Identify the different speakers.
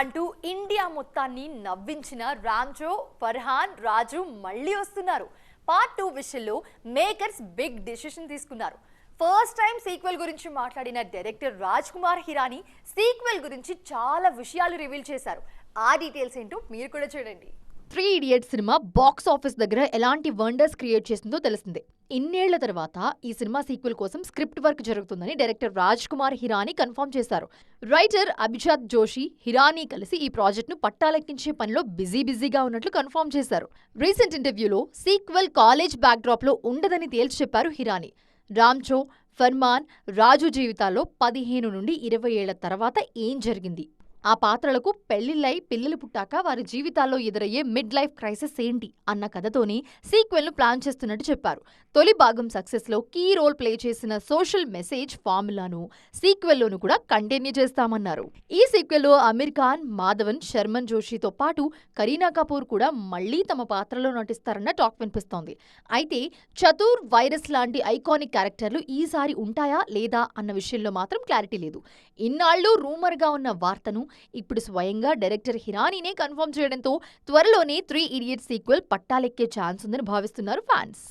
Speaker 1: అంటూ ఇండియా మొత్తాన్ని నవ్వించిన రామ్చో, ఫర్హాన్, రాజు మళ్ళీ వస్తున్నారు. పార్ట్ 2 విషయంలో మేకర్స్ బిగ్ డిసిషన్ తీసుకున్నారు. ఫస్ట్ టైం సీక్వెల్ గురించి మాట్లాడిన డైరెక్టర్ రాజ్ కుమార్ హిరానీ సీక్వెల్ గురించి చాలా విషయాలు రివీల్ చేశారు. ఆ డీటెయిల్స్ ఏంటో మీరు కూడా చూడండి.
Speaker 2: 3 ఇడియట్స్ సినిమా బాక్స్ ఆఫీస్ దగ్గర ఎలాంటి వండర్స్ క్రియేట్ చేసిందో తెలిసిందే. ఇన్నేళ్ల తర్వాత ఈ సినిమా సీక్వెల్ కోసం స్క్రిప్ట్ వర్క్ జరుగుతుందని డైరెక్టర్ రాజ్ కుమార్ హిరానీ కన్ఫర్మ్ చేశారు. రైటర్ అభిజాత్ జోషి, హిరానీ కలిసి ఈ ప్రాజెక్ట్ను పట్టాలెక్కించే పనిలో బిజీగా ఉన్నట్లు కన్ఫర్మ్ చేశారు. రీసెంట్ ఇంటర్వ్యూలో సీక్వెల్ కాలేజ్ బ్యాక్డ్రాప్ లో ఉండదని తేల్చి చెప్పారు హిరానీ. రామ్చో, ఫర్మాన్, రాజు జీవితాల్లో 15 నుండి 20 ఏళ్ల తర్వాత ఏం జరిగింది, ఆ పాత్రలకు పెళ్లిళ్ళై పిల్లలు పుట్టాక వారి జీవితాల్లో ఎదురయ్యే మిడ్ లైఫ్ క్రైసిస్ ఏంటి అన్న కథతోని సీక్వెల్ ను ప్లాన్ చేస్తున్నట్టు చెప్పారు. తొలి భాగం సక్సెస్ లో కీ రోల్ ప్లే చేసిన సోషల్ మెసేజ్ ఫార్ములాను సీక్వెల్లోను కూడా కంటిన్యూ చేస్తామన్నారు. ఈ సీక్వెల్లో అమీర్ ఖాన్, మాధవన్, శర్మన్ జోషితో పాటు కరీనా కపూర్ కూడా మళ్లీ తమ పాత్రలో నటిస్తారన్న టాక్ వినిపిస్తోంది. అయితే చతూర్, వైరస్ లాంటి ఐకానిక్ క్యారెక్టర్లు ఈసారి ఉంటాయా లేదా అన్న విషయంలో మాత్రం క్లారిటీ లేదు. ఇన్నాళ్లు రూమర్ గా ఉన్న వార్తను ఇప్పుడు స్వయంగా డైరెక్టర్ హిరానీనే కన్ఫర్మ్ చేయడంతో త్వరలోనే 3 ఇడియట్స్ సీక్వెల్ పట్టాలెక్కే ఛాన్స్ ఉందని భావిస్తున్నారు ఫ్యాన్స్.